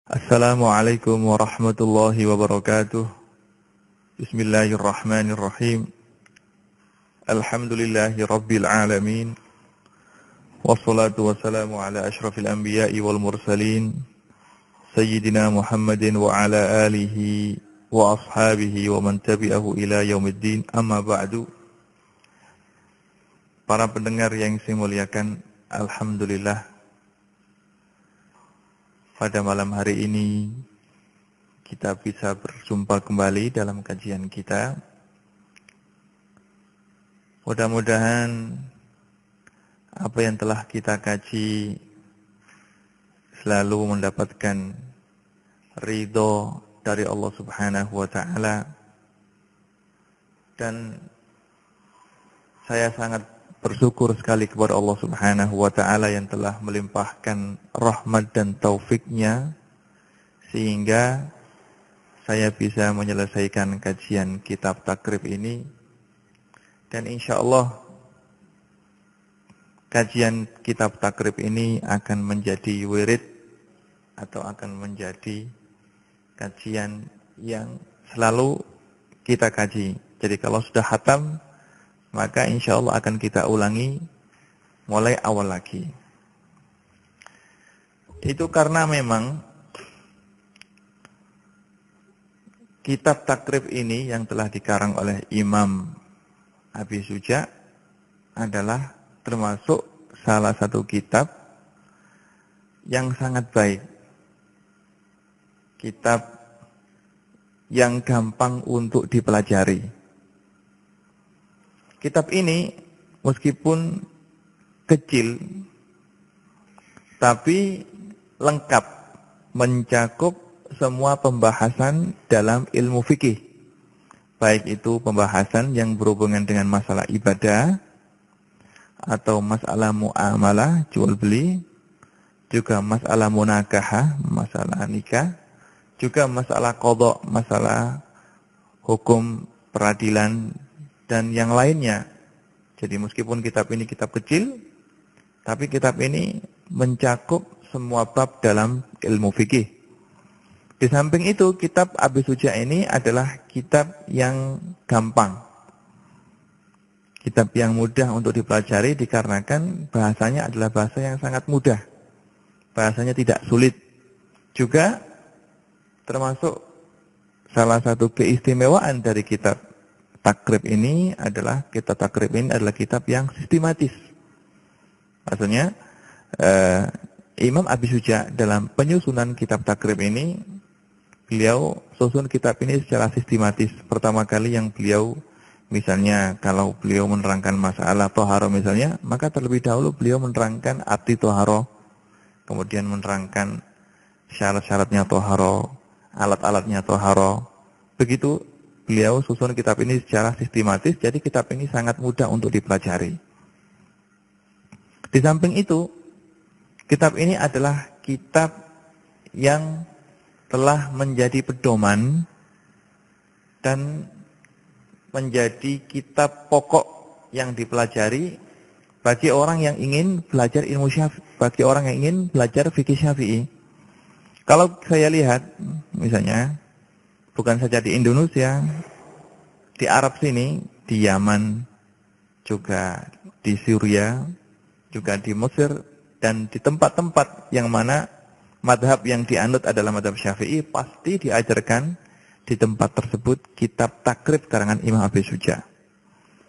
Assalamualaikum warahmatullahi wabarakatuh. Bismillahirrahmanirrahim. Alhamdulillahi rabbil alamin. Wassalatu wassalamu ala ashrafil anbiya'i wal mursalin. Sayyidina Muhammadin wa ala alihi wa ashabihi wa man tabi'ahu ila yaumiddin. Amma ba'du. Para pendengar yang saya muliakan, alhamdulillah. Pada malam hari ini kita bisa berjumpa kembali dalam kajian kita. Mudah-mudahan apa yang telah kita kaji selalu mendapatkan ridho dari Allah Subhanahu wa taala. Dan saya sangat bersyukur sekali kepada Allah Subhanahu wa ta'ala yang telah melimpahkan rahmat dan taufiknya sehingga saya bisa menyelesaikan kajian kitab takrib ini. Dan insya Allah kajian kitab takrib ini akan menjadi wirid atau akan menjadi kajian yang selalu kita kaji. Jadi kalau sudah khatam, maka insya Allah akan kita ulangi mulai awal lagi. Itu karena memang kitab takrib ini yang telah dikarang oleh Imam Abi Suja adalah termasuk salah satu kitab yang sangat baik. Kitab yang gampang untuk dipelajari. Kitab ini meskipun kecil, tapi lengkap, mencakup semua pembahasan dalam ilmu fikih. Baik itu pembahasan yang berhubungan dengan masalah ibadah, atau masalah muamalah, jual beli, juga masalah munakahah, masalah nikah, juga masalah qadha, masalah hukum peradilan, dan yang lainnya. Jadi meskipun kitab ini kitab kecil, tapi kitab ini mencakup semua bab dalam ilmu fikih. Di samping itu, kitab Abi Suja ini adalah kitab yang gampang. Kitab yang mudah untuk dipelajari dikarenakan bahasanya adalah bahasa yang sangat mudah. Bahasanya tidak sulit. Juga termasuk salah satu keistimewaan dari kitab takrib ini adalah kitab yang sistematis. Maksudnya Imam Abi Suja dalam penyusunan kitab takrib ini, beliau susun kitab ini secara sistematis. Pertama kali yang beliau, misalnya kalau beliau menerangkan masalah toharo misalnya, maka terlebih dahulu beliau menerangkan arti toharo, kemudian menerangkan syarat-syaratnya toharo, alat-alatnya toharo. Begitu beliau susun kitab ini secara sistematis, jadi kitab ini sangat mudah untuk dipelajari. Di samping itu, kitab ini adalah kitab yang telah menjadi pedoman dan menjadi kitab pokok yang dipelajari bagi orang yang ingin belajar ilmu Syafi'i, bagi orang yang ingin belajar fikih Syafi'i. Kalau saya lihat, misalnya, bukan saja di Indonesia, di Arab sini, di Yaman, juga di Syria, juga di Mesir, dan di tempat-tempat yang mana madhab yang dianut adalah madhab Syafi'i, pasti diajarkan di tempat tersebut kitab takrib karangan Imam Abi Suja.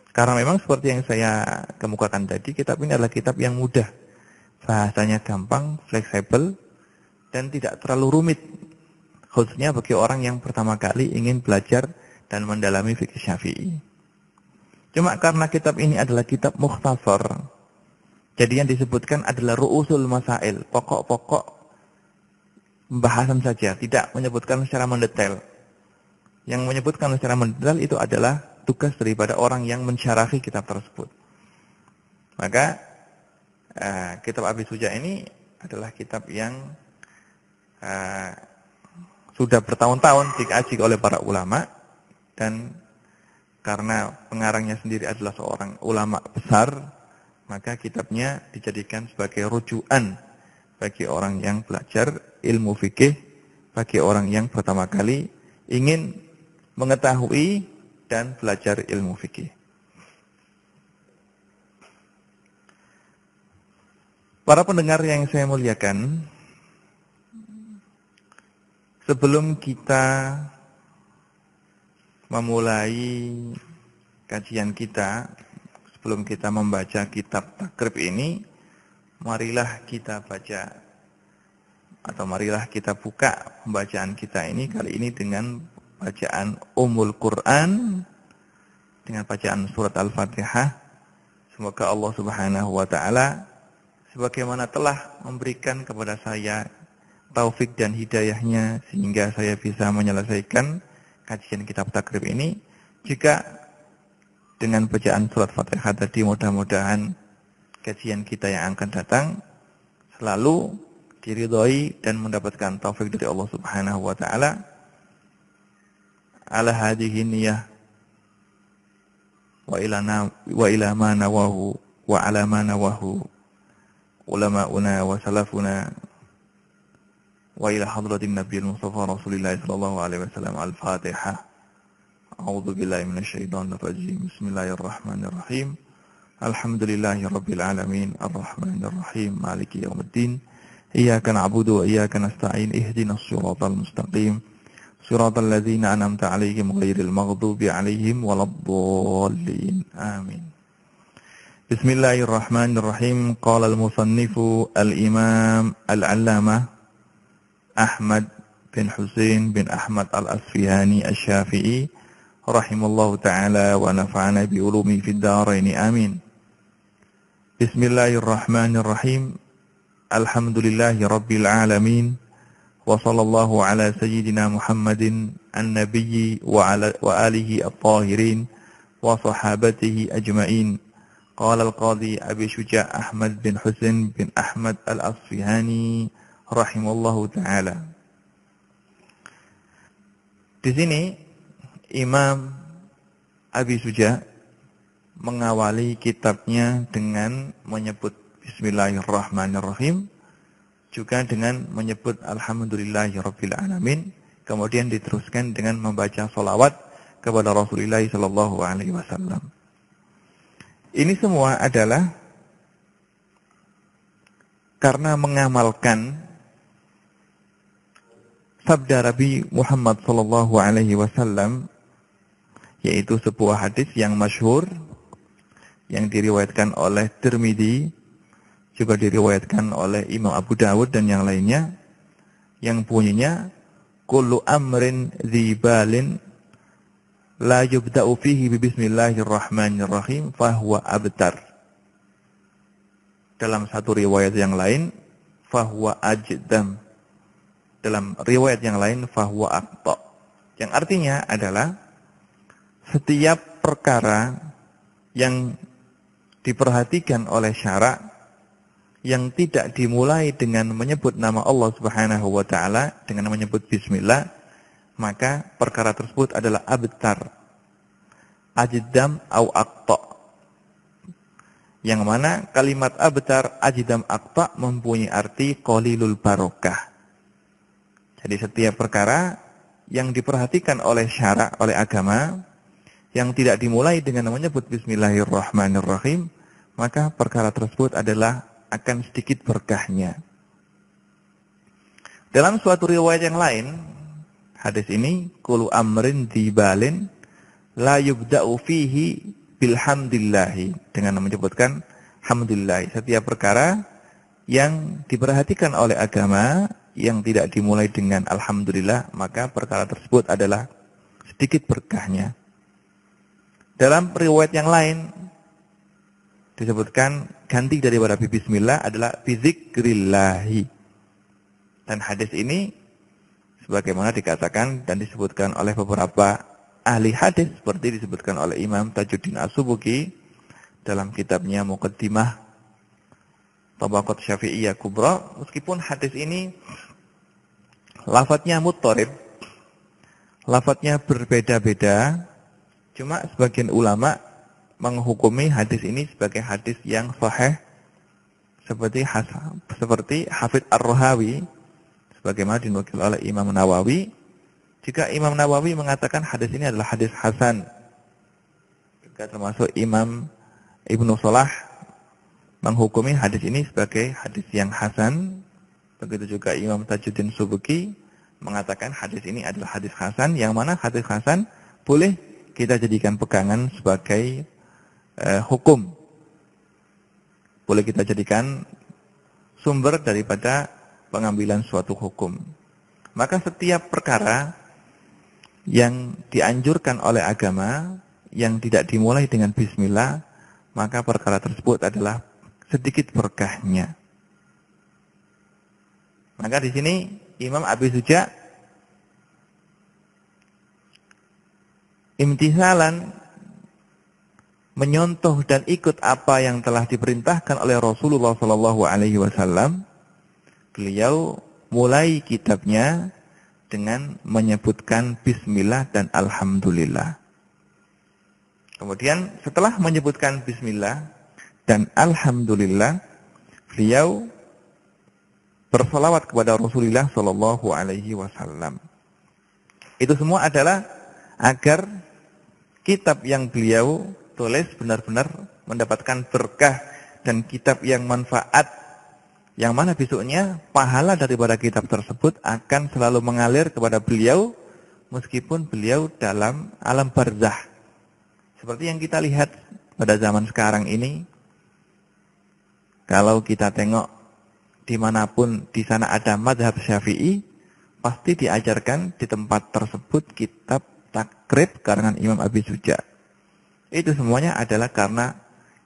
Karena memang seperti yang saya kemukakan tadi, kitab ini adalah kitab yang mudah. Bahasanya gampang, fleksibel, dan tidak terlalu rumit. Khususnya bagi orang yang pertama kali ingin belajar dan mendalami fikih Syafi'i. Cuma karena kitab ini adalah kitab mukhtasar, jadi yang disebutkan adalah ru'usul masail, pokok-pokok pembahasan saja, tidak menyebutkan secara mendetail. Yang menyebutkan secara mendetail itu adalah tugas daripada orang yang mensyarahi kitab tersebut. Maka kitab Abi Suja ini adalah kitab yang sudah bertahun-tahun dikaji oleh para ulama, dan karena pengarangnya sendiri adalah seorang ulama besar, maka kitabnya dijadikan sebagai rujukan bagi orang yang belajar ilmu fikih bagi orang yang pertama kali ingin mengetahui dan belajar ilmu fikih. Para pendengar yang saya muliakan, sebelum kita memulai kajian kita, sebelum kita membaca kitab takrib ini, marilah kita baca atau marilah kita buka pembacaan kita ini kali ini dengan bacaan Ummul Quran, dengan bacaan surat Al-Fatihah. Semoga Allah Subhanahu wa taala sebagaimana telah memberikan kepada saya taufik dan hidayahnya sehingga saya bisa menyelesaikan kajian kitab takrib ini, juga dengan bacaan surat Fatihah tadi mudah-mudahan kajian kita yang akan datang selalu diridhoi dan mendapatkan taufik dari Allah Subhanahu wa taala. Ala hadhihi niyyah wa ila ma nawahu wa ala ma nawahu ulama'una wa salafuna wa ila hadratin nabiyil mustafa Rasulillah sallallahu alaihi wasallam. Al-Fatihah. A'udzu billahi minasy syaithanir rajim. Bismillahirrahmanirrahim. Alhamdulillahi rabbil alamin arrahmanir rahim maliki yaumiddin. Iyyaka na'budu wa iyyaka nasta'in ihdinas siratal mustaqim siratal ladzina an'amta 'alaihim ghairil maghdubi 'alaihim waladdallin. Amin. Bismillahirrahmanirrahim. Qala al-musannifu al-imam al-'allamah Ahmad bin Husain bin Ahmad al-Asfihani asy-Syafi'i rahimallahu ta'ala wa nafa'ana bi ulumi fid dharain. Amin. Bismillahirrahmanirrahim. Alhamdulillahi rabbil alamin wa sallallahu ala sayyidina Muhammadin an-nabiyyi wa alihi at-tahirin wa sahabatihi ajma'in. Qala al-qadhi Abi Syuja' Ahmad bin Husain bin Ahmad al-Asfihani rahimallahu ta'ala. Di sini Imam Abi Syuja' mengawali kitabnya dengan menyebut Bismillahirrahmanirrahim, juga dengan menyebut Alhamdulillahirabbil alamin, kemudian diteruskan dengan membaca sholawat kepada Rasulullah sallallahu alaihi wasallam. Ini semua adalah karena mengamalkan sabda Nabi Muhammad sallallahu alaihi wasallam, yaitu sebuah hadis yang masyhur yang diriwayatkan oleh Tirmidzi, juga diriwayatkan oleh Imam Abu Dawud dan yang lainnya, yang bunyinya kullu amrin dzibalin la yubda'u fihi bismillahirrahmanirrahim fahuwa abtar. Dalam satu riwayat yang lain fahuwa ajdam. Dalam riwayat yang lain fahuwa aqta. Yang artinya adalah setiap perkara yang diperhatikan oleh syara' yang tidak dimulai dengan menyebut nama Allah Subhanahu wa taala, dengan menyebut bismillah, maka perkara tersebut adalah abtar, ajdam au aqta. Yang mana kalimat abtar, ajdam, aqta mempunyai arti qalilul barokah. Jadi setiap perkara yang diperhatikan oleh syara', oleh agama, yang tidak dimulai dengan menyebut bismillahirrahmanirrahim, maka perkara tersebut adalah akan sedikit berkahnya. Dalam suatu riwayat yang lain, hadis ini kullu amrin dzibalin la yubda'u fihi bilhamdillahi, dengan menyebutkan hamdulillah. Setiap perkara yang diperhatikan oleh agama yang tidak dimulai dengan alhamdulillah, maka perkara tersebut adalah sedikit berkahnya. Dalam riwayat yang lain disebutkan ganti daripada bismillah adalah bizikrillahi. Dan hadis ini sebagaimana dikatakan dan disebutkan oleh beberapa ahli hadis, seperti disebutkan oleh Imam Tajuddin As-Subuki dalam kitabnya Muqaddimah Tabaqat Syafi'iyah Kubra, meskipun hadis ini lafadznya muttarib, lafadznya berbeda-beda, cuma sebagian ulama menghukumi hadis ini sebagai hadis yang sahih, seperti Hafidz Ar-Rahawi, sebagaimana dinukil oleh Imam Nawawi. Jika Imam Nawawi mengatakan hadis ini adalah hadis hasan, juga termasuk Imam Ibnu Shalah menghukumi hadis ini sebagai hadis yang hasan. Begitu juga Imam Tajuddin Subki mengatakan hadis ini adalah hadis hasan, yang mana hadis hasan boleh kita jadikan pegangan sebagai hukum. Boleh kita jadikan sumber daripada pengambilan suatu hukum. Maka setiap perkara yang dianjurkan oleh agama yang tidak dimulai dengan bismillah, maka perkara tersebut adalah sedikit berkahnya. Maka di sini Imam Abi Suja imtisalan menyontoh dan ikut apa yang telah diperintahkan oleh Rasulullah SAW. Beliau mulai kitabnya dengan menyebutkan bismillah dan alhamdulillah. Kemudian setelah menyebutkan bismillah dan alhamdulillah, beliau bersalawat kepada Rasulullah SAW. Itu semua adalah agar kitab yang beliau tulis benar-benar mendapatkan berkah dan kitab yang manfaat, yang mana besoknya pahala daripada kitab tersebut akan selalu mengalir kepada beliau meskipun beliau dalam alam barzah. Seperti yang kita lihat pada zaman sekarang ini, kalau kita tengok dimanapun di sana ada mazhab Syafi'i, pasti diajarkan di tempat tersebut kitab takrib karangan Imam Abi Suja. Itu semuanya adalah karena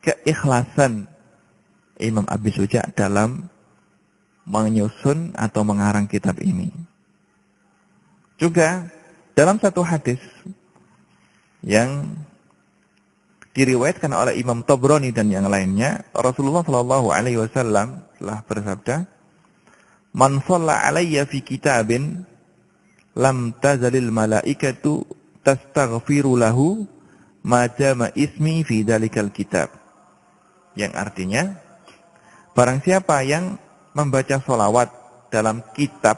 keikhlasan Imam Abi Suja dalam menyusun atau mengarang kitab ini. Juga dalam satu hadis yang diriwayatkan oleh Imam Tabrani dan yang lainnya, Rasulullah SAW telah bersabda, "Man shalla 'alayya fi kitabin lam tazalil malaikatu tastaghfiru lahu ma jama ismi fi dzalikal kitab." Yang artinya, barang siapa yang membaca sholawat dalam kitab,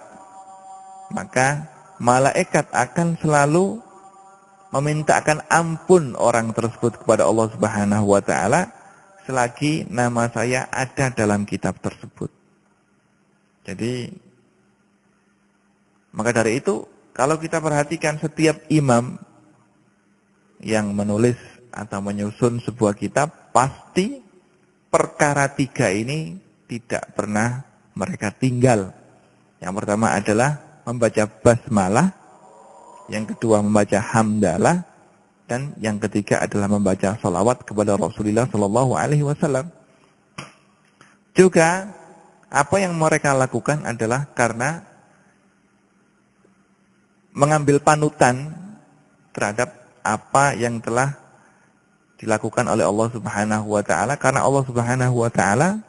maka malaikat akan selalu memintakan ampun orang tersebut kepada Allah Subhanahu wa taala selagi nama saya ada dalam kitab tersebut. Jadi maka dari itu, kalau kita perhatikan setiap imam yang menulis atau menyusun sebuah kitab, pasti perkara 3 ini tidak pernah mereka tinggal. Yang pertama adalah membaca basmalah, yang kedua membaca hamdalah, dan yang ketiga adalah membaca salawat kepada Rasulullah SAW. Juga apa yang mereka lakukan adalah karena mengambil panutan terhadap apa yang telah dilakukan oleh Allah Subhanahu wa taala, karena Allah Subhanahu wa taala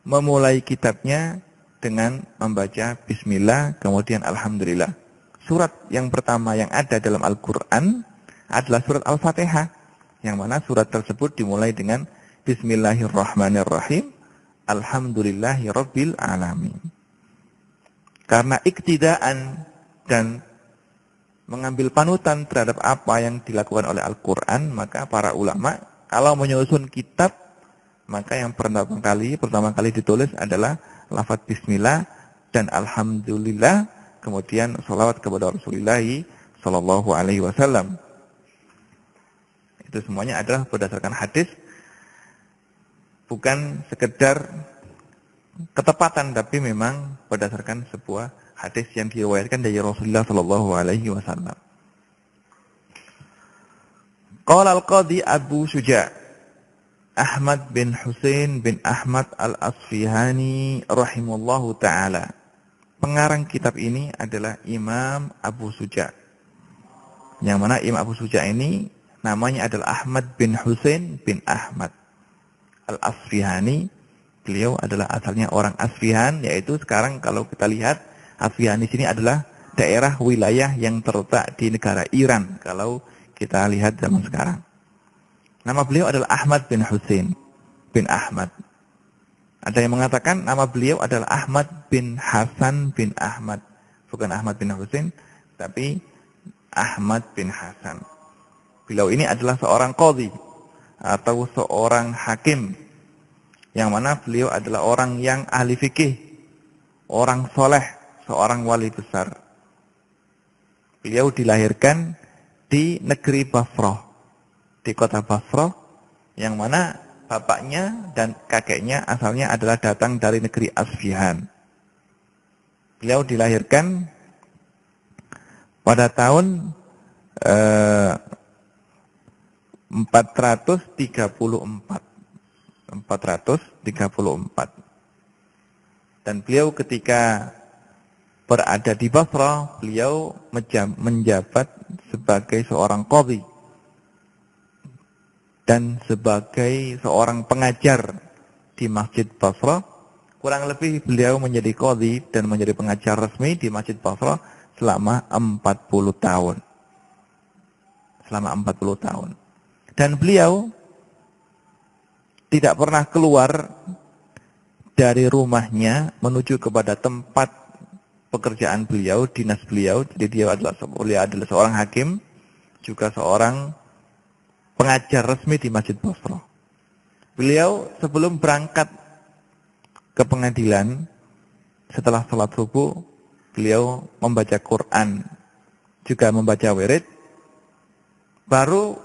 memulai kitabnya dengan membaca bismillah kemudian alhamdulillah. Surat yang pertama yang ada dalam Al-Qur'an adalah surat Al-Fatihah, yang mana surat tersebut dimulai dengan bismillahirrahmanirrahim, alhamdulillahirabbil alamin. Karena iktidaan dan mengambil panutan terhadap apa yang dilakukan oleh Al-Qur'an, maka para ulama kalau menyusun kitab, maka yang pertama kali ditulis adalah lafaz bismillah dan alhamdulillah, kemudian sholawat kepada Rasulullah Sallallahu Alaihi Wasallam. Itu semuanya adalah berdasarkan hadis, bukan sekedar ketepatan, tapi memang berdasarkan sebuah hadis yang diriwayatkan dari Rasulullah Sallallahu Alaihi Wasallam. Qala al-Qadhi Abu Suja' Ahmad bin Husain bin Ahmad al-Asfihani rahimahullahu ta'ala. Pengarang kitab ini adalah Imam Abu Suja'. Yang mana Imam Abu Suja' ini namanya adalah Ahmad bin Husain bin Ahmad al-Asfihani. Beliau adalah asalnya orang Asfihan, yaitu sekarang kalau kita lihat Asfihan di sini adalah daerah wilayah yang terletak di negara Iran kalau kita lihat zaman sekarang. Nama beliau adalah Ahmad bin Husain bin Ahmad Ada yang mengatakan nama beliau adalah Ahmad bin Hasan bin Ahmad. Bukan Ahmad bin Husain, tapi Ahmad bin Hasan. Beliau ini adalah seorang qadhi atau seorang hakim, yang mana beliau adalah orang yang ahli fikih, orang soleh, seorang wali besar. Beliau dilahirkan di negeri Basrah, di kota Basrah, yang mana bapaknya dan kakeknya asalnya adalah datang dari negeri Asfihan. Beliau dilahirkan pada tahun 434. Dan beliau ketika berada di Basrah, beliau menjabat sebagai seorang qadhi dan sebagai seorang pengajar di Masjid Basrah. Kurang lebih beliau menjadi qadhi dan menjadi pengajar resmi di Masjid Basrah selama 40 tahun. Selama 40 tahun. Dan beliau tidak pernah keluar dari rumahnya menuju kepada tempat pekerjaan beliau, dinas beliau. Jadi beliau adalah seorang hakim, juga seorang pengajar resmi di Masjid Basrah. Beliau sebelum berangkat ke pengadilan, setelah sholat subuh, beliau membaca Quran, juga membaca wirid. Baru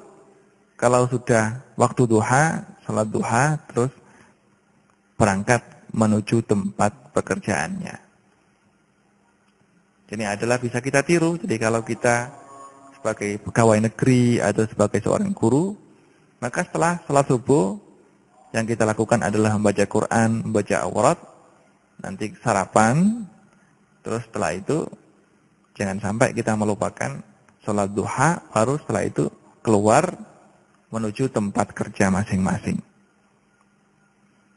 kalau sudah waktu duha, sholat duha, terus berangkat menuju tempat pekerjaannya. Ini adalah bisa kita tiru. Jadi kalau kita sebagai pegawai negeri atau sebagai seorang guru, maka setelah sholat subuh yang kita lakukan adalah membaca Quran, membaca aurat, nanti sarapan, terus setelah itu jangan sampai kita melupakan sholat duha, baru setelah itu keluar menuju tempat kerja masing-masing.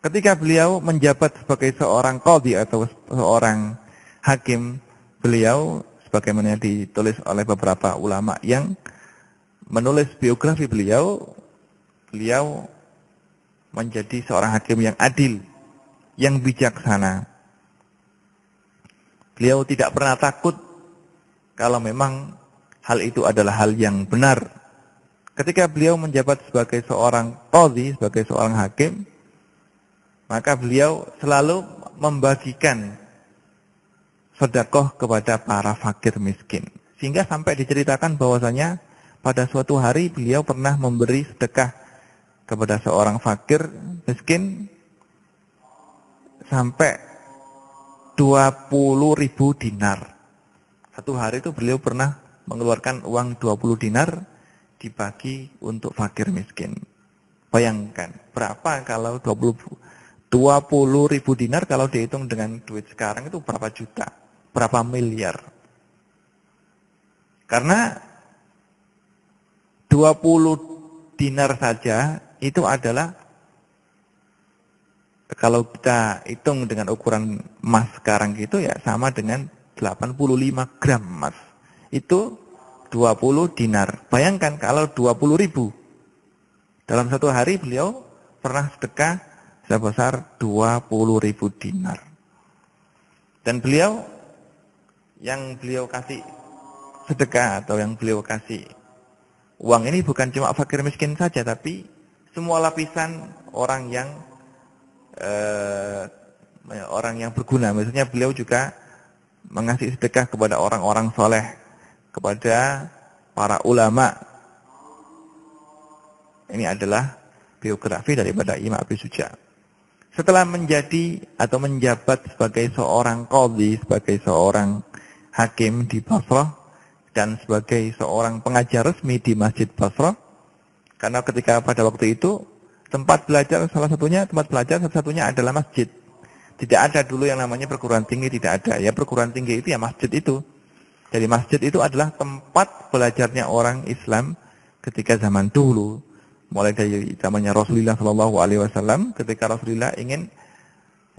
Ketika beliau menjabat sebagai seorang qadhi atau seorang hakim, beliau sebagaimana ditulis oleh beberapa ulama yang menulis biografi beliau, beliau menjadi seorang hakim yang adil, yang bijaksana. Beliau tidak pernah takut kalau memang hal itu adalah hal yang benar. Ketika beliau menjabat sebagai seorang qadhi, sebagai seorang hakim, maka beliau selalu membagikan sedekah kepada para fakir miskin. Sehingga sampai diceritakan bahwasanya pada suatu hari beliau pernah memberi sedekah kepada seorang fakir miskin sampai 20.000 dinar. Satu hari itu beliau pernah mengeluarkan uang 20 dinar dibagi untuk fakir miskin. Bayangkan berapa kalau 20.000 dinar kalau dihitung dengan duit sekarang itu berapa juta, berapa miliar. Karena 20 dinar saja itu adalah, kalau kita hitung dengan ukuran emas sekarang gitu ya, sama dengan 85 gram emas. Itu 20 dinar. Bayangkan kalau 20.000. Dalam satu hari beliau pernah sedekah sebesar 20.000 dinar. Dan beliau, yang beliau kasih sedekah atau yang beliau kasih uang ini bukan cuma fakir miskin saja, tapi semua lapisan orang yang berguna. Maksudnya beliau juga mengasih sedekah kepada orang-orang soleh, kepada para ulama. Ini adalah biografi daripada Imam Abi Suja. Setelah menjadi atau menjabat sebagai seorang qadhi, sebagai seorang hakim di Basrah, dan sebagai seorang pengajar resmi di Masjid Basrah, karena ketika pada waktu itu tempat belajar satu-satunya adalah masjid. Tidak ada dulu yang namanya perguruan tinggi, tidak ada. Ya perguruan tinggi itu ya masjid itu. Jadi masjid itu adalah tempat belajarnya orang Islam ketika zaman dulu. Mulai dari zamannya Rasulullah SAW, ketika Rasulullah ingin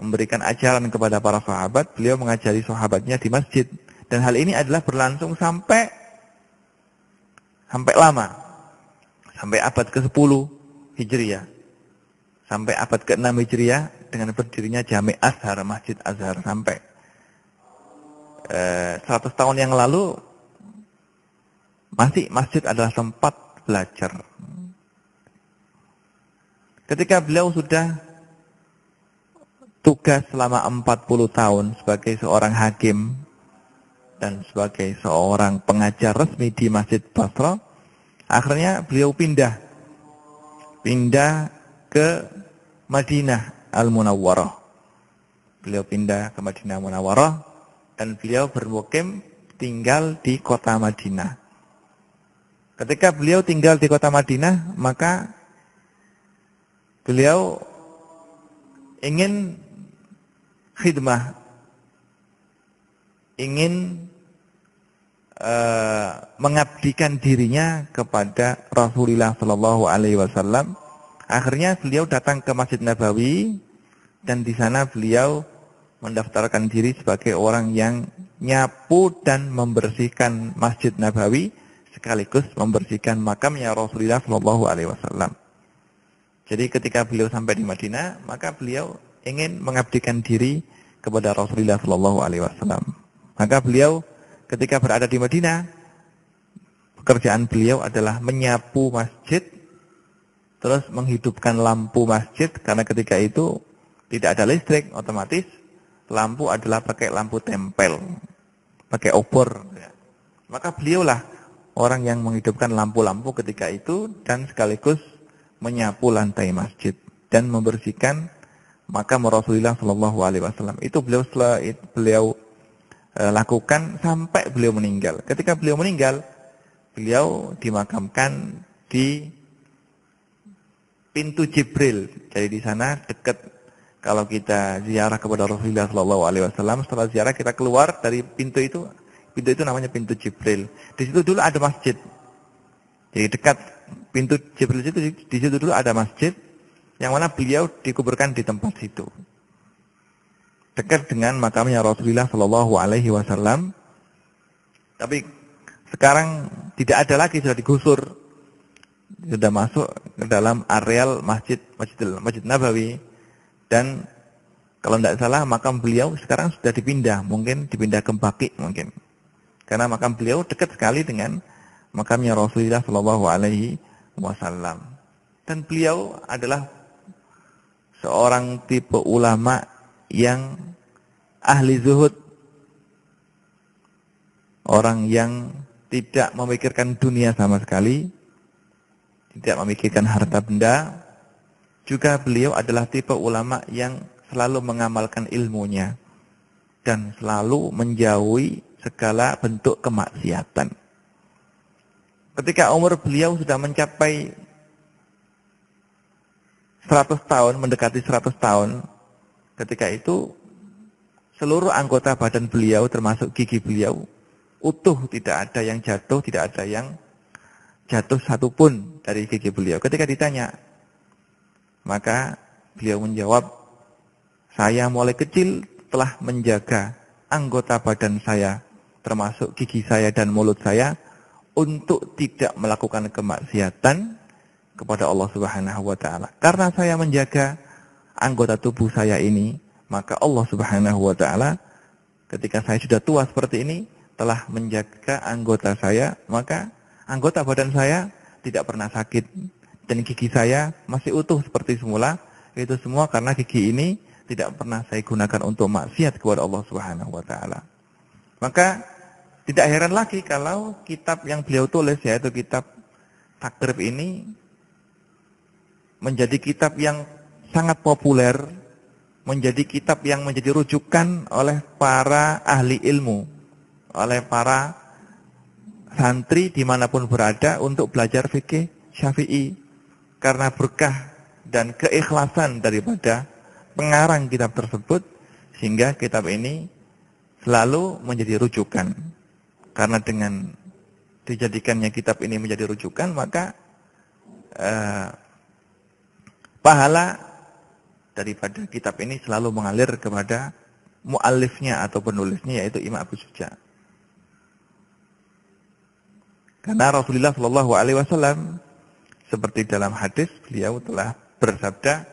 memberikan ajaran kepada para sahabat, beliau mengajari sahabatnya di masjid. Dan hal ini adalah berlangsung sampai lama. Sampai abad ke-10 Hijriah. Sampai abad ke-6 Hijriah, dengan berdirinya Jami' Azhar, Masjid Azhar sampai 100 tahun yang lalu masih masjid adalah tempat belajar. Ketika beliau sudah tugas selama 40 tahun sebagai seorang hakim dan sebagai seorang pengajar resmi di Masjid Basra, akhirnya beliau pindah ke Madinah Al-Munawwarah. Beliau pindah ke Madinah Al-Munawwarah dan beliau bermukim tinggal di kota Madinah. Ketika beliau tinggal di kota Madinah, maka beliau ingin khidmah, ingin mengabdikan dirinya kepada Rasulullah Shallallahu Alaihi Wasallam. Akhirnya beliau datang ke Masjid Nabawi dan di sana beliau mendaftarkan diri sebagai orang yang nyapu dan membersihkan Masjid Nabawi sekaligus membersihkan makamnya Rasulullah Shallallahu Alaihi Wasallam. Jadi ketika beliau sampai di Madinah, maka beliau ingin mengabdikan diri kepada Rasulullah Shallallahu Alaihi Wasallam. Maka beliau ketika berada di Madinah, pekerjaan beliau adalah menyapu masjid, terus menghidupkan lampu masjid karena ketika itu tidak ada listrik, otomatis lampu adalah pakai lampu tempel, pakai obor. Maka beliaulah orang yang menghidupkan lampu-lampu ketika itu dan sekaligus menyapu lantai masjid dan membersihkan makam Rasulullah Shallallahu Alaihi Wasallam. Itu beliau lakukan sampai beliau meninggal. Ketika beliau meninggal, beliau dimakamkan di pintu Jibril. Jadi di sana dekat. Kalau kita ziarah kepada Rasulullah Shallallahu Alaihi Wasallam, setelah ziarah kita keluar dari pintu itu namanya pintu Jibril. Di situ dulu ada masjid. Jadi dekat pintu Jibril itu, di situ dulu ada masjid, yang mana beliau dikuburkan di tempat situ. Dekat dengan makamnya Rasulullah Shallallahu Alaihi Wasallam. Tapi sekarang tidak ada lagi, sudah digusur, sudah masuk ke dalam areal Masjid Nabawi. Dan kalau tidak salah makam beliau sekarang sudah dipindah, mungkin dipindah ke Baqi mungkin. Karena makam beliau dekat sekali dengan makamnya Rasulullah Shallallahu Alaihi Wasallam. Dan beliau adalah seorang tipe ulama yang ahli zuhud, orang yang tidak memikirkan dunia sama sekali, tidak memikirkan harta benda. Juga beliau adalah tipe ulama yang selalu mengamalkan ilmunya dan selalu menjauhi segala bentuk kemaksiatan. Ketika umur beliau sudah mencapai 100 tahun, mendekati 100 tahun, ketika itu seluruh anggota badan beliau termasuk gigi beliau utuh, tidak ada yang jatuh, tidak ada yang jatuh satupun dari gigi beliau. Ketika ditanya, maka beliau menjawab, saya mulai kecil telah menjaga anggota badan saya, termasuk gigi saya dan mulut saya, untuk tidak melakukan kemaksiatan kepada Allah Subhanahu wa Ta'ala. Karena saya menjaga anggota tubuh saya ini, maka Allah Subhanahu wa Ta'ala ketika saya sudah tua seperti ini telah menjaga anggota saya, maka anggota badan saya tidak pernah sakit dan gigi saya masih utuh seperti semula. Itu semua karena gigi ini tidak pernah saya gunakan untuk maksiat kepada Allah Subhanahu wa Ta'ala. Maka tidak heran lagi kalau kitab yang beliau tulis, yaitu kitab Takrib ini, menjadi kitab yang sangat populer, menjadi kitab yang menjadi rujukan oleh para ahli ilmu, oleh para santri dimanapun berada untuk belajar fikih Syafi'i. Karena berkah dan keikhlasan daripada pengarang kitab tersebut, sehingga kitab ini selalu menjadi rujukan. Karena dengan dijadikannya kitab ini menjadi rujukan, maka pahala daripada kitab ini selalu mengalir kepada muallifnya atau penulisnya, yaitu Imam Abu Suja. Karena Rasulullah Shallallahu Alaihi Wasallam seperti dalam hadis beliau telah bersabda,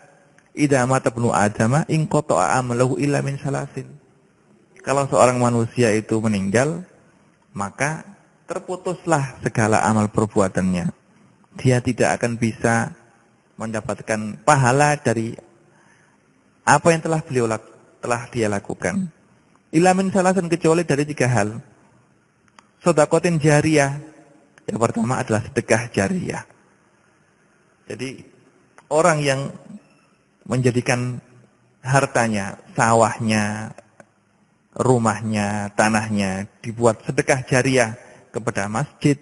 idza mata ibnu adama in qata'a amaluhu illa min salasin. Kalau seorang manusia itu meninggal, maka terputuslah segala amal perbuatannya. Dia tidak akan bisa mendapatkan pahala dari apa yang telah dia lakukan. Illa min salasin, kecuali dari 3 hal. Shadaqatin jariyah. Yang pertama adalah sedekah jariyah. Jadi orang yang menjadikan hartanya, sawahnya, rumahnya, tanahnya dibuat sedekah jariyah kepada masjid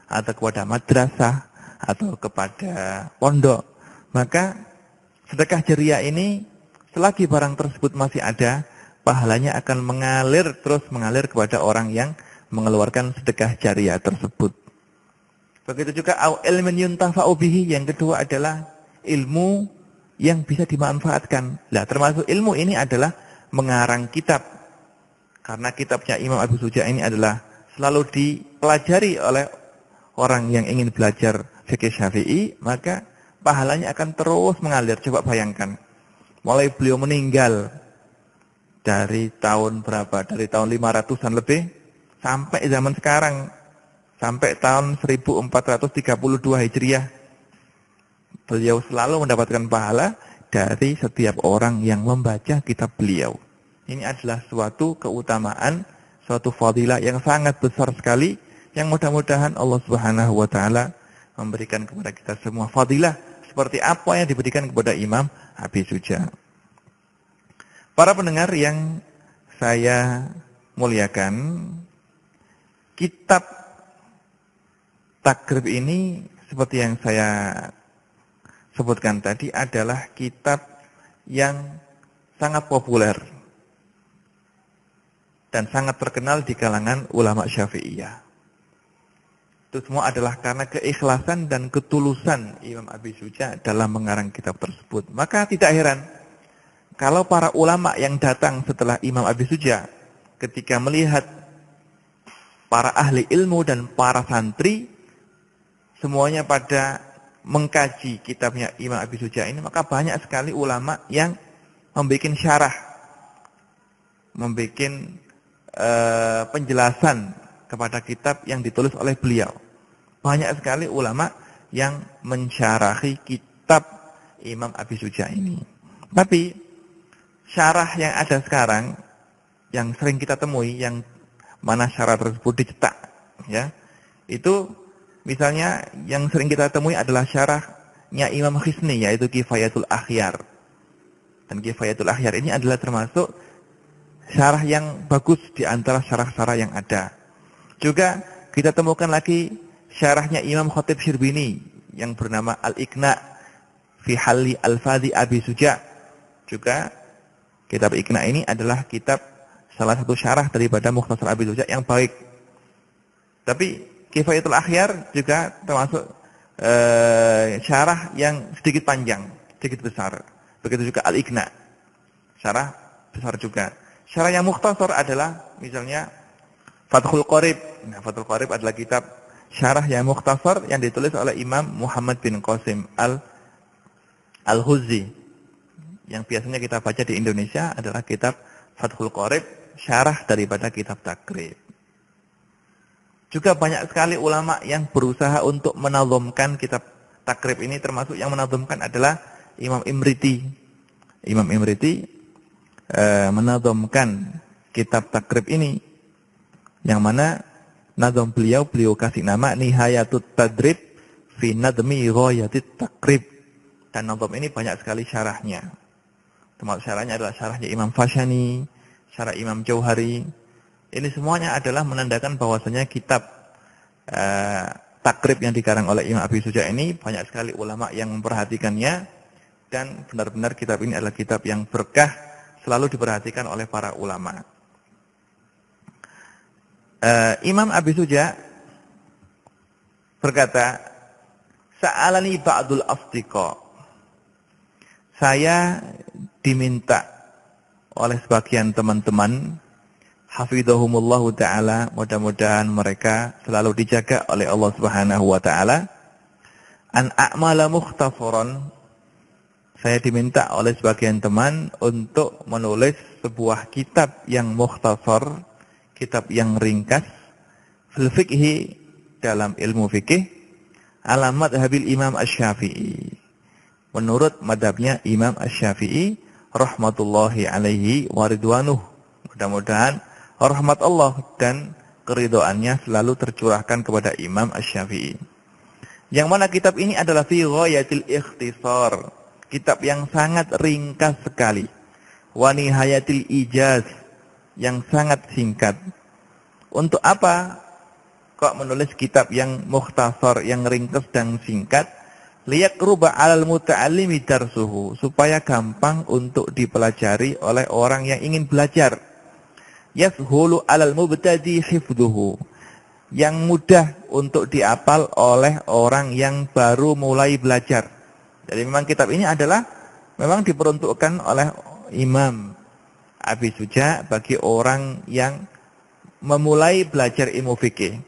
atau kepada madrasah atau kepada pondok, maka sedekah jariyah ini selagi barang tersebut masih ada, pahalanya akan terus mengalir kepada orang yang mengeluarkan sedekah jariyah tersebut. Begitu juga au ilmin yuntafa'u bihi, yang kedua adalah ilmu yang bisa dimanfaatkan. Nah, termasuk ilmu ini adalah mengarang kitab. Karena kitabnya Imam Abi Suja ini adalah selalu dipelajari oleh orang yang ingin belajar fikih Syafi'i, maka pahalanya akan terus mengalir. Coba bayangkan, mulai beliau meninggal dari tahun berapa? Dari tahun 500-an lebih sampai zaman sekarang, sampai tahun 1432 Hijriah. Beliau selalu mendapatkan pahala dari setiap orang yang membaca kitab beliau. Ini adalah suatu keutamaan, suatu fadilah yang sangat besar sekali, yang mudah-mudahan Allah Subhanahu wa taala memberikan kepada kita semua fadilah seperti apa yang diberikan kepada Imam Abi Suja. Para pendengar yang saya muliakan, kitab takrib ini seperti yang saya sebutkan tadi adalah kitab yang sangat populer dan sangat terkenal di kalangan ulama Syafi'iyah. Itu semua adalah karena keikhlasan dan ketulusan Imam Abi Suja dalam mengarang kitab tersebut. Maka tidak heran kalau para ulama yang datang setelah Imam Abi Suja ketika melihat para ahli ilmu dan para santri semuanya pada mengkaji kitabnya Imam Abi Suja ini, maka banyak sekali ulama yang membuat syarah, membuat penjelasan kepada kitab yang ditulis oleh beliau. Banyak sekali ulama yang mensyarahi kitab Imam Abi Suja ini. Tapi syarah yang ada sekarang, yang sering kita temui, yang mana syarah tersebut dicetak, ya, itu misalnya yang sering kita temui adalah syarahnya Imam Khisni, yaitu Kifayatul Akhyar. Dan Kifayatul Akhyar ini adalah termasuk syarah yang bagus di antara syarah-syarah yang ada. Juga kita temukan lagi syarahnya Imam Khatib Syirbini yang bernama Al-Iqna fi Halli Al-Fadhi Abi Suja. Juga kitab Iqna ini adalah kitab salah satu syarah daripada Mukhtasar Abi Suja yang baik. Tapi Kifayatul Akhyar juga termasuk syarah yang sedikit panjang, sedikit besar. Begitu juga Al-Iqna, syarah besar juga. Syarah yang mukhtasar adalah misalnya Fathul Qorib. Nah, Fathul Qorib adalah kitab syarah yang mukhtasar yang ditulis oleh Imam Muhammad bin Qasim Al-Huzzi. Yang biasanya kita baca di Indonesia adalah kitab Fathul Qorib, syarah daripada kitab takrib. Juga banyak sekali ulama yang berusaha untuk menazamkan kitab takrib ini, termasuk yang menazamkan adalah Imam Imriti. Imam Imriti menazamkan kitab takrib ini, yang mana nazam beliau kasih nama Nihayatut Tadrib fi Nadmi Ghayatit Takrib. Dan nazam ini banyak sekali syarahnya. Termasuk syarahnya adalah syarahnya Imam Fashani, syarah Imam Jauhari. Ini semuanya adalah menandakan bahwasanya kitab takrib yang dikarang oleh Imam Abi Suja ini banyak sekali ulama yang memperhatikannya, dan benar-benar kitab ini adalah kitab yang berkah, selalu diperhatikan oleh para ulama. Imam Abi Suja berkata, Sa'alani ba'dul asdiqa. Saya diminta oleh sebagian teman-teman, hafidhahumullahu ta'ala, mudah-mudahan mereka selalu dijaga oleh Allah Subhanahu wa ta'ala, an a'mala mukhtasaran saya diminta oleh sebagian teman untuk menulis sebuah kitab yang mukhtasar, kitab yang ringkas, fil fiqhi, dalam ilmu fikih, ala madhabil Imam Asy-Syafi'i. Menurut madhabnya Imam Asy-Syafi'i, rahmatullahi alaihi waridwanuh. Mudah-mudahan rahmat Allah dan keridhaannya selalu tercurahkan kepada Imam Asy-Syafi'i. Yang mana kitab ini adalah fi ghayatil ikhtisar, kitab yang sangat ringkas sekali. Wa nihayatil ijaz, yang sangat singkat. Untuk apa kok menulis kitab yang mukhtasar, yang ringkas dan singkat? Liyaqruba 'alal muta'allimi darsuhu, supaya gampang untuk dipelajari oleh orang yang ingin belajar. Yashulu 'alal mubtadi hifdhuhu, yang mudah untuk diapal oleh orang yang baru mulai belajar. Jadi memang kitab ini adalah memang diperuntukkan oleh Imam Abi Suja bagi orang yang memulai belajar ilmu fikih.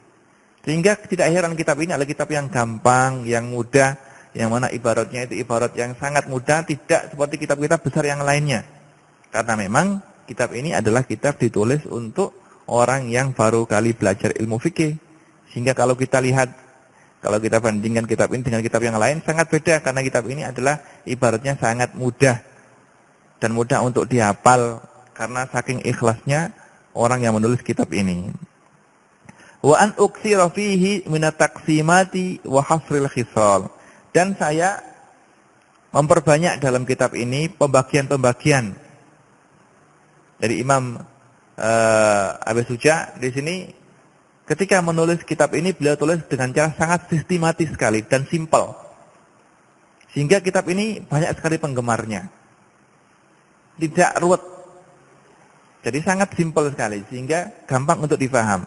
Sehingga tidak heran kitab ini adalah kitab yang gampang, yang mudah, yang mana ibaratnya itu ibarat yang sangat mudah, tidak seperti kitab-kitab besar yang lainnya. Karena memang kitab ini adalah kitab ditulis untuk orang yang baru kali belajar ilmu fikih. Sehingga kalau kita lihat, kalau kita bandingkan kitab ini dengan kitab yang lain, sangat beda. Karena kitab ini adalah ibaratnya sangat mudah. Dan mudah untuk dihafal. Karena saking ikhlasnya orang yang menulis kitab ini. Wa an uksira fihi minat taqsimati wa hasril khisal. Dan saya memperbanyak dalam kitab ini pembagian-pembagian. Dari Imam Abi Suja di sini ketika menulis kitab ini beliau tulis dengan cara sangat sistematis sekali dan simpel. Sehingga kitab ini banyak sekali penggemarnya. Tidak ruwet. Jadi sangat simpel sekali sehingga gampang untuk difaham.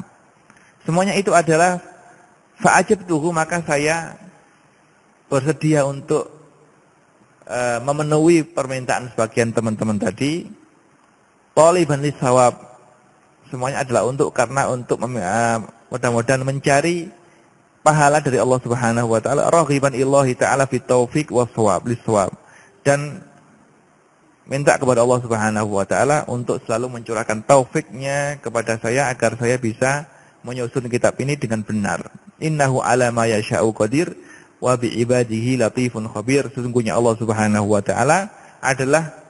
Semuanya itu adalah fa'ajabtuhu, maka saya bersedia untuk memenuhi permintaan sebagian teman-teman tadi. Thaliban lisawab, semuanya adalah untuk mudah-mudahan mencari pahala dari Allah Subhanahu wa taala, raghiban illahi taala fit taufiq was shawab lisawab, dan minta kepada Allah Subhanahu wa taala untuk selalu mencurahkan taufiknya kepada saya agar saya bisa menyusun kitab ini dengan benar. Innahu ala ma yasha'u qadir wa bi ibadihi latifun khabir. Sesungguhnya Allah Subhanahu wa taala adalah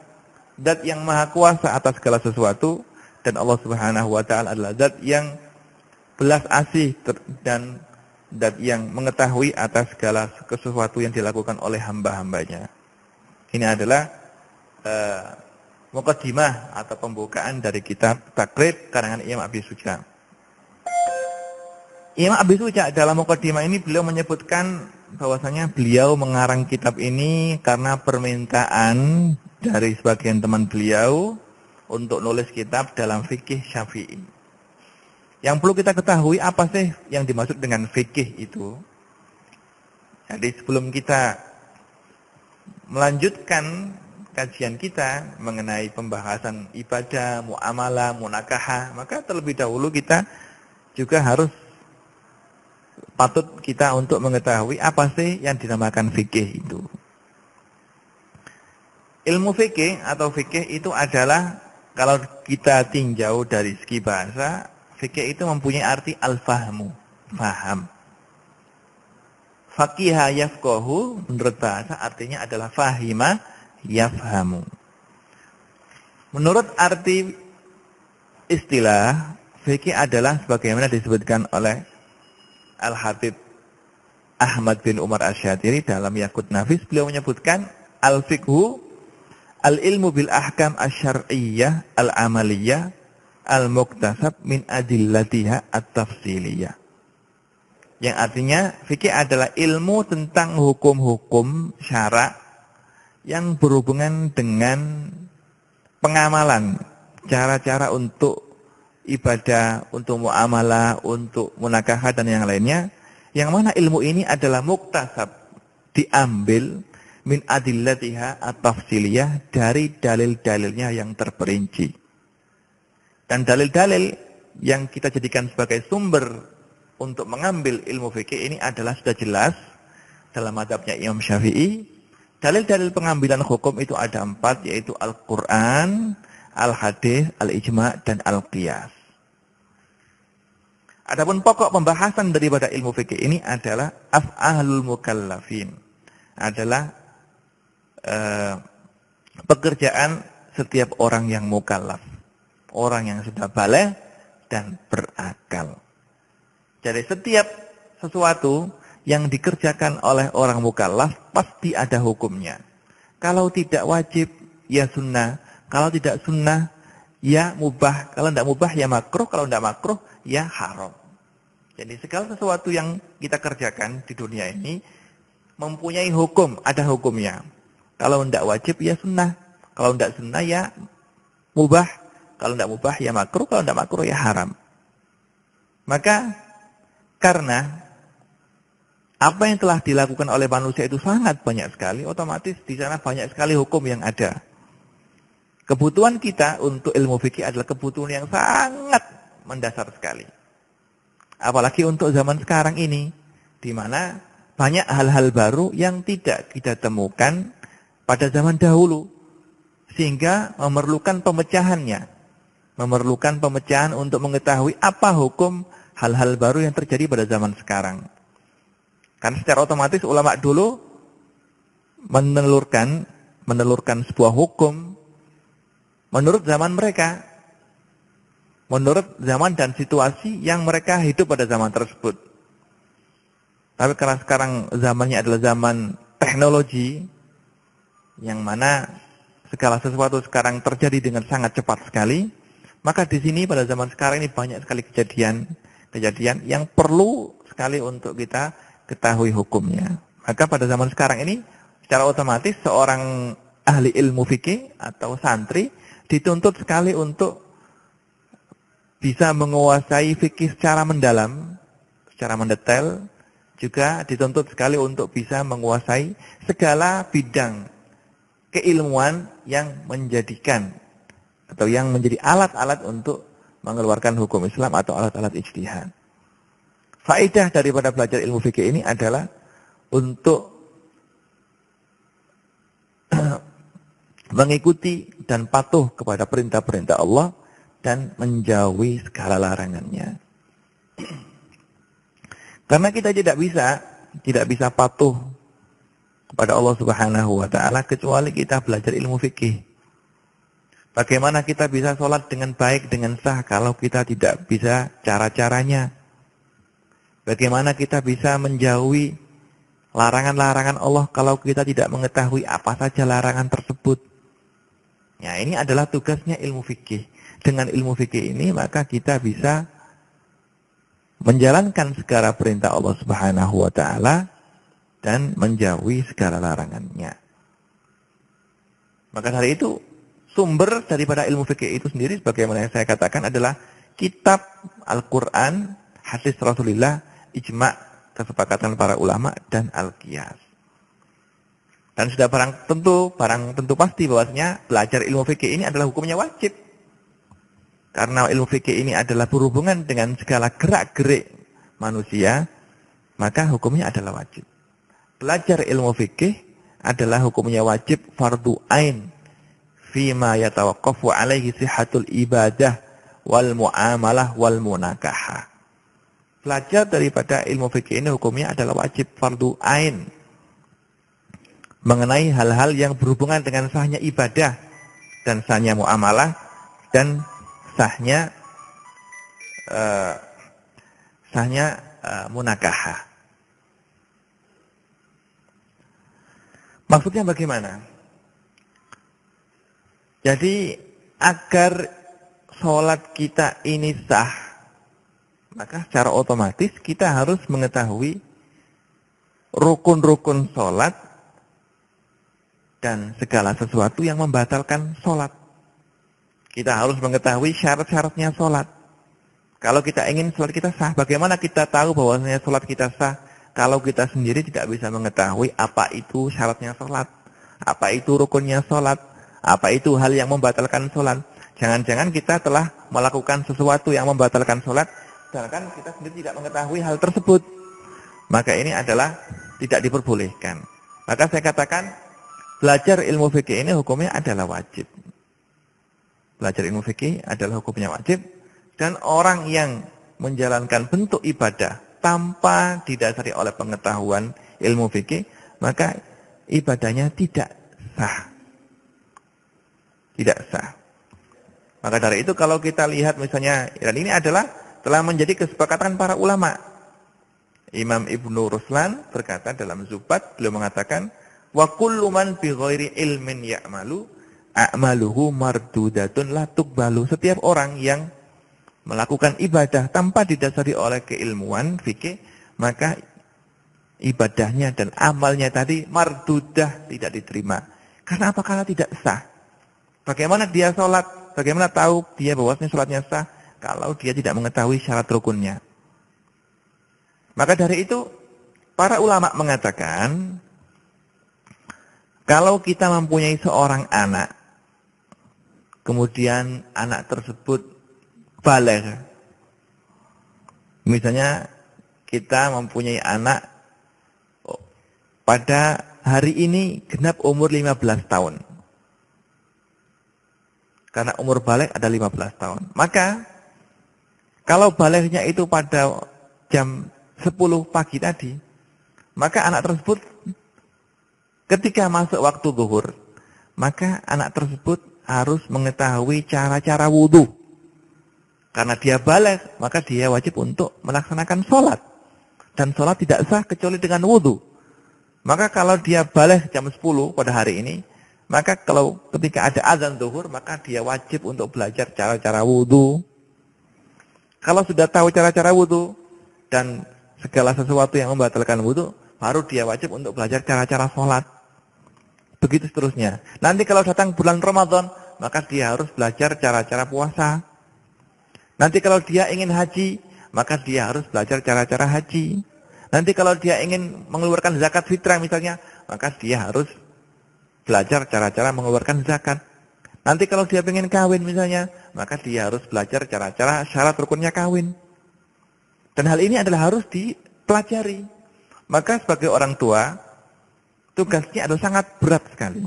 zat yang maha kuasa atas segala sesuatu, dan Allah Subhanahu wa taala adalah zat yang belas asih dan zat yang mengetahui atas segala sesuatu yang dilakukan oleh hamba-hambanya. Ini adalah muqaddimah atau pembukaan dari kitab Taqrib karangan Imam Abi Suja. Imam Abi Suja dalam muqaddimah ini beliau menyebutkan bahwasanya beliau mengarang kitab ini karena permintaan dari sebagian teman beliau untuk nulis kitab dalam fikih Syafi'i. Yang perlu kita ketahui apa sih yang dimaksud dengan fikih itu? Jadi sebelum kita melanjutkan kajian kita mengenai pembahasan ibadah, muamalah, munakahah, maka terlebih dahulu kita juga harus patut kita untuk mengetahui apa sih yang dinamakan fikih itu. Ilmu fikih atau fikih itu adalah, kalau kita tinjau dari segi bahasa, fikih itu mempunyai arti al-fahmu, faham. Faqiha yafqahu, menurut bahasa artinya adalah fahima yafhamu. Menurut arti istilah, fikih adalah sebagaimana disebutkan oleh Al-Habib Ahmad bin Umar Asy-Syatiri dalam Yaqut Nafis, beliau menyebutkan al-fiqhu al-ilmu bil ahkam asy-syar'iyyah al-amaliyah al-muktasab min adillatiha at-tafsiliyah. Yang artinya fikih adalah ilmu tentang hukum-hukum syara' yang berhubungan dengan pengamalan, cara-cara untuk ibadah, untuk muamalah, untuk munakahah dan yang lainnya, yang mana ilmu ini adalah muktasab, diambil min adillatiha at-tafsiliyah, dari dalil-dalilnya yang terperinci. Dan dalil-dalil yang kita jadikan sebagai sumber untuk mengambil ilmu fikih ini adalah sudah jelas dalam mazhabnya Imam Syafi'i, Dalil-dalil pengambilan hukum itu ada 4, yaitu Al-Quran, Al-Hadis, Al-Ijma', dan Al-Qiyas. Adapun pokok pembahasan daripada ilmu fikih ini adalah af'alul mukallafin. Adalah pekerjaan setiap orang yang mukallaf. Orang yang sudah baligh dan berakal. Jadi setiap sesuatu yang dikerjakan oleh orang mukallaf pasti ada hukumnya. Kalau tidak wajib, ya sunnah. Kalau tidak sunnah, ya mubah. Kalau tidak mubah, ya makruh. Kalau tidak makruh, ya haram. Jadi segala sesuatu yang kita kerjakan di dunia ini mempunyai hukum, ada hukumnya. Kalau tidak wajib, ya sunnah. Kalau tidak sunnah, ya mubah. Kalau tidak mubah, ya makruh. Kalau tidak makruh, ya haram. Maka karena apa yang telah dilakukan oleh manusia itu sangat banyak sekali, otomatis di sana banyak sekali hukum yang ada. Kebutuhan kita untuk ilmu fikih adalah kebutuhan yang sangat mendasar sekali. Apalagi untuk zaman sekarang ini, di mana banyak hal-hal baru yang tidak kita temukan pada zaman dahulu, sehingga memerlukan pemecahannya, memerlukan pemecahan untuk mengetahui apa hukum hal-hal baru yang terjadi pada zaman sekarang. Kan secara otomatis ulama dulu menelurkan sebuah hukum menurut zaman mereka, menurut zaman dan situasi yang mereka hidup pada zaman tersebut. Tapi karena sekarang zamannya adalah zaman teknologi, yang mana segala sesuatu sekarang terjadi dengan sangat cepat sekali, maka di sini pada zaman sekarang ini banyak sekali kejadian yang perlu sekali untuk kita ketahui hukumnya. Maka pada zaman sekarang ini secara otomatis seorang ahli ilmu fikih atau santri dituntut sekali untuk bisa menguasai fikih secara mendalam, secara mendetail, juga dituntut sekali untuk bisa menguasai segala bidang keilmuan yang menjadikan atau yang menjadi alat-alat untuk mengeluarkan hukum Islam atau alat-alat ijtihad. Faedah daripada belajar ilmu fikih ini adalah untuk mengikuti dan patuh kepada perintah-perintah Allah dan menjauhi segala larangannya. Karena kita tidak bisa patuh kepada Allah Subhanahu wa taala kecuali kita belajar ilmu fikih. Bagaimana kita bisa sholat dengan baik, dengan sah kalau kita tidak bisa cara-caranya? Bagaimana kita bisa menjauhi larangan-larangan Allah kalau kita tidak mengetahui apa saja larangan tersebut? Ya, ini adalah tugasnya ilmu fikih. Dengan ilmu fikih ini maka kita bisa menjalankan segala perintah Allah Subhanahu wa taala dan menjauhi segala larangannya. Maka dari itu sumber daripada ilmu fikih itu sendiri sebagaimana yang saya katakan adalah kitab Al-Qur'an, hadis Rasulullah, ijma', kesepakatan para ulama, dan Al-Qiyas. Dan sudah barang tentu pasti bahwasanya belajar ilmu fikih ini adalah hukumnya wajib. Karena ilmu fikih ini adalah berhubungan dengan segala gerak-gerik manusia, maka hukumnya adalah wajib. Belajar ilmu fikih adalah hukumnya wajib fardu ain fima yatawaqqafu alaihi sihhatul ibadah wal muamalah wal munakahah. Belajar daripada ilmu fikih ini hukumnya adalah wajib fardu ain mengenai hal-hal yang berhubungan dengan sahnya ibadah dan sahnya muamalah dan sahnya munakahah. Maksudnya bagaimana? Jadi agar sholat kita ini sah, maka secara otomatis kita harus mengetahui rukun-rukun sholat dan segala sesuatu yang membatalkan sholat. Kita harus mengetahui syarat-syaratnya sholat. Kalau kita ingin sholat kita sah, bagaimana kita tahu bahwasanya sholat kita sah kalau kita sendiri tidak bisa mengetahui apa itu syaratnya sholat, apa itu rukunnya sholat, apa itu hal yang membatalkan sholat. Jangan-jangan kita telah melakukan sesuatu yang membatalkan sholat, sedangkan kita sendiri tidak mengetahui hal tersebut. Maka ini adalah tidak diperbolehkan. Maka saya katakan belajar ilmu fikih ini hukumnya adalah wajib. Belajar ilmu fikih adalah hukumnya wajib. Dan orang yang menjalankan bentuk ibadah tanpa didasari oleh pengetahuan ilmu fikih, maka ibadahnya tidak sah. Tidak sah. Maka dari itu kalau kita lihat misalnya, dan ini adalah telah menjadi kesepakatan para ulama. Imam Ibnu Ruslan berkata dalam Zubat, beliau mengatakan, wa kullu man bi ghairi ilmin ya'malu a'maluhu mardudatun la tuqbalu. Setiap orang yang melakukan ibadah tanpa didasari oleh keilmuan fikih, maka ibadahnya dan amalnya tadi mardudah, tidak diterima. Karena apa? Karena tidak sah. Bagaimana dia sholat? Bagaimana tahu dia bahwasanya sholatnya sah kalau dia tidak mengetahui syarat rukunnya? Maka dari itu para ulama mengatakan, kalau kita mempunyai seorang anak, kemudian anak tersebut baligh. Misalnya kita mempunyai anak pada hari ini genap umur 15 tahun. Karena umur baligh ada 15 tahun. Maka kalau balighnya itu pada jam 10 pagi tadi, maka anak tersebut ketika masuk waktu zuhur, maka anak tersebut harus mengetahui cara-cara wudhu. Karena dia baligh, maka dia wajib untuk melaksanakan sholat. Dan sholat tidak sah kecuali dengan wudhu. Maka kalau dia baligh jam 10 pada hari ini, maka kalau ketika ada azan zuhur, maka dia wajib untuk belajar cara-cara wudhu. Kalau sudah tahu cara-cara wudhu dan segala sesuatu yang membatalkan wudhu, baru dia wajib untuk belajar cara-cara sholat. Begitu seterusnya. Nanti kalau datang bulan Ramadan, maka dia harus belajar cara-cara puasa. Nanti kalau dia ingin haji, maka dia harus belajar cara-cara haji. Nanti kalau dia ingin mengeluarkan zakat fitrah misalnya, maka dia harus belajar cara-cara mengeluarkan zakat. Nanti kalau dia ingin kawin misalnya, maka dia harus belajar cara-cara syarat rukunnya kawin. Dan hal ini adalah harus dipelajari. Maka sebagai orang tua, tugasnya adalah sangat berat sekali.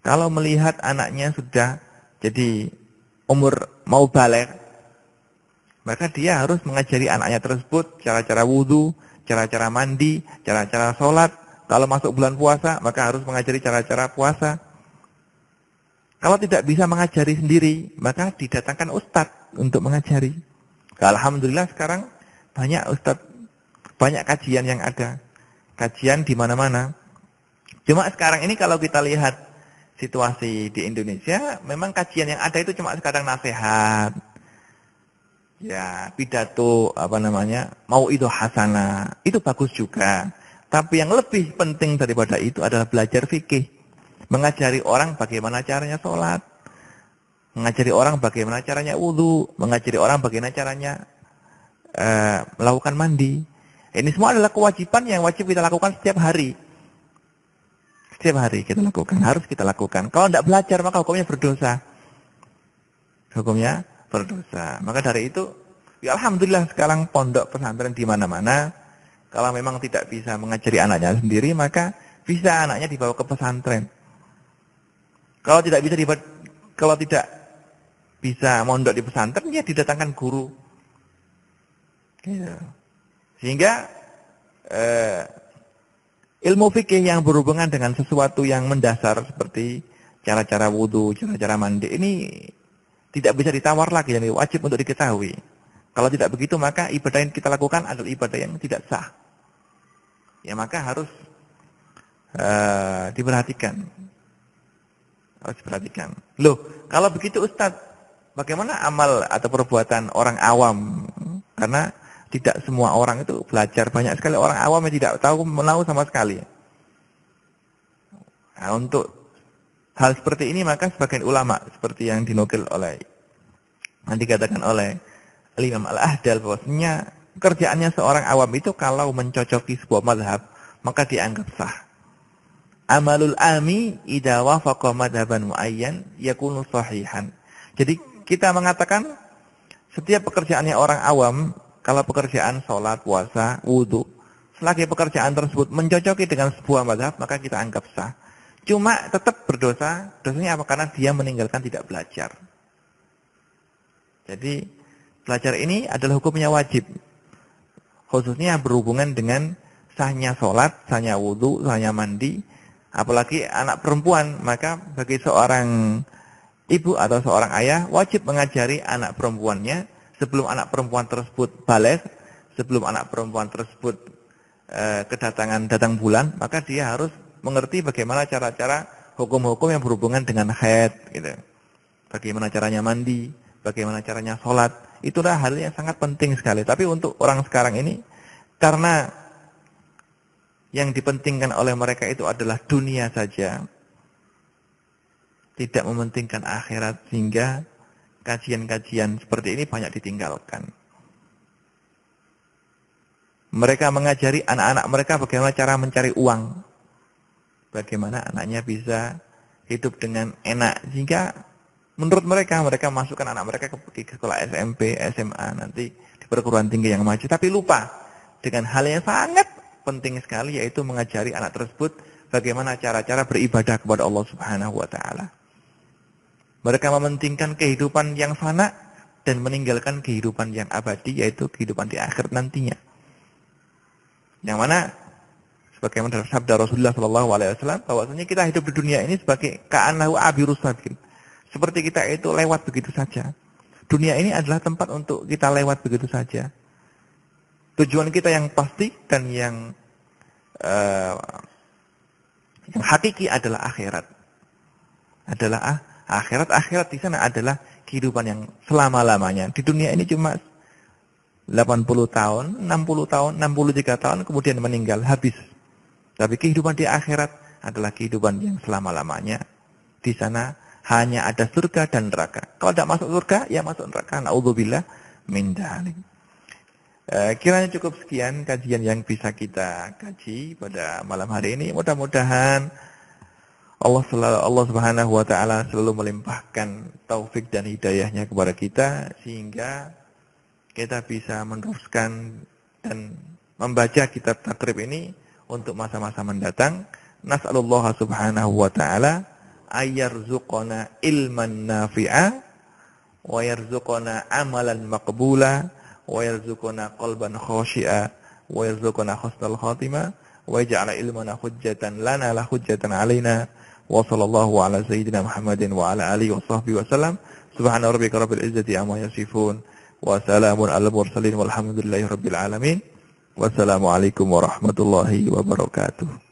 Kalau melihat anaknya sudah jadi umur mau baligh, maka dia harus mengajari anaknya tersebut cara-cara wudhu, cara-cara mandi, cara-cara sholat. Kalau masuk bulan puasa, maka harus mengajari cara-cara puasa. Kalau tidak bisa mengajari sendiri, maka didatangkan ustadz untuk mengajari. Alhamdulillah sekarang banyak ustadz, banyak kajian yang ada. Kajian di mana-mana. Cuma sekarang ini kalau kita lihat situasi di Indonesia, memang kajian yang ada itu cuma sekarang nasihat. Ya, pidato mau'idhah hasanah. Itu bagus juga. Tapi yang lebih penting daripada itu adalah belajar fikih. Mengajari orang bagaimana caranya sholat. Mengajari orang bagaimana caranya wudhu. Mengajari orang bagaimana caranya melakukan mandi. Ini semua adalah kewajiban yang wajib kita lakukan setiap hari. Setiap hari kita lakukan. Harus kita lakukan. Kalau tidak belajar maka hukumnya berdosa. Hukumnya berdosa. Maka dari itu, ya alhamdulillah sekarang pondok pesantren di mana-mana. Kalau memang tidak bisa mengajari anaknya sendiri, maka bisa anaknya dibawa ke pesantren. Kalau tidak bisa mondok di pesantren, ya didatangkan guru. Gitu. Sehingga ilmu fikih yang berhubungan dengan sesuatu yang mendasar seperti cara-cara wudhu, cara-cara mandi ini tidak bisa ditawar lagi dan wajib untuk diketahui. Kalau tidak begitu maka ibadah yang kita lakukan adalah ibadah yang tidak sah. Ya maka harus diperhatikan. Harus diperhatikan. Loh, kalau begitu Ustadz, bagaimana amal atau perbuatan orang awam? Karena tidak semua orang itu belajar. Banyak sekali orang awam yang tidak tahu menahu sama sekali. Nah, untuk hal seperti ini maka sebagian ulama seperti yang dinukil oleh yang dikatakan oleh Imam Al-Ahdal bahwasanya kerjaannya seorang awam itu kalau mencocoki sebuah mazhab maka dianggap sah. Amalul ami idza wafaqa madhaban muayyan yakunu sahihan. Jadi kita mengatakan setiap pekerjaannya orang awam, kalau pekerjaan sholat, puasa, wudhu, selagi pekerjaan tersebut mencocoki dengan sebuah mazhab maka kita anggap sah. Cuma tetap berdosa. Dosanya apa? Karena dia meninggalkan tidak belajar. Jadi belajar ini adalah hukumnya wajib. Khususnya berhubungan dengan sahnya sholat, sahnya wudhu, sahnya mandi. Apalagi anak perempuan. Maka bagi seorang ibu atau seorang ayah wajib mengajari anak perempuannya sebelum anak perempuan tersebut baligh, sebelum anak perempuan tersebut datang bulan, maka dia harus mengerti bagaimana cara-cara hukum-hukum yang berhubungan dengan haid, gitu. Bagaimana caranya mandi, bagaimana caranya sholat, itulah hal yang sangat penting sekali. Tapi untuk orang sekarang ini, karena yang dipentingkan oleh mereka itu adalah dunia saja, tidak mementingkan akhirat, sehingga kajian-kajian seperti ini banyak ditinggalkan. Mereka mengajari anak-anak mereka bagaimana cara mencari uang, bagaimana anaknya bisa hidup dengan enak, sehingga menurut mereka masukkan anak mereka ke sekolah SMP, SMA, nanti di perguruan tinggi yang maju, tapi lupa dengan hal yang sangat penting sekali, yaitu mengajari anak tersebut bagaimana cara-cara beribadah kepada Allah Subhanahu wa taala. Mereka mementingkan kehidupan yang fana dan meninggalkan kehidupan yang abadi, yaitu kehidupan di akhir nantinya. Yang mana sebagaimana sabda Rasulullah SAW, bahwasanya kita hidup di dunia ini sebagai ka'annahu abirus sabil. Seperti kita itu lewat begitu saja. Dunia ini adalah tempat untuk kita lewat begitu saja. Tujuan kita yang pasti dan yang hakiki adalah akhirat. Akhirat di sana adalah kehidupan yang selama-lamanya. Di dunia ini cuma 80 tahun, 60 tahun, 63 tahun, kemudian meninggal, habis. Tapi kehidupan di akhirat adalah kehidupan yang selama-lamanya. Di sana hanya ada surga dan neraka. Kalau tidak masuk surga, ya masuk neraka. Na'udzubillah min dzalik. Kiranya cukup sekian kajian yang bisa kita kaji pada malam hari ini. Mudah-mudahan Allah Subhanahu wa taala selalu melimpahkan taufik dan hidayahnya kepada kita, sehingga kita bisa meneruskan dan membaca kitab takrib ini untuk masa-masa mendatang. Nas'alullah Subhanahu wa taala ayyarzuqana ilman nafi'a wa yarzuqana amalan maqbula wa yarzuqana qalban khashi'a wa yarzuqana husnal khatimah wa yaj'ala ilmana hujjatan lana la hujjatan alaina wa sallallahu ala sayyidina Muhammadin wa ala alihi wa sahbihi wa sallam. Subhana rabbika rabbil izzati amma yasifun wa salamun alal mursalin walhamdulillahi rabbil alamin. Wassalamualaikum warahmatullahi wabarakatuh.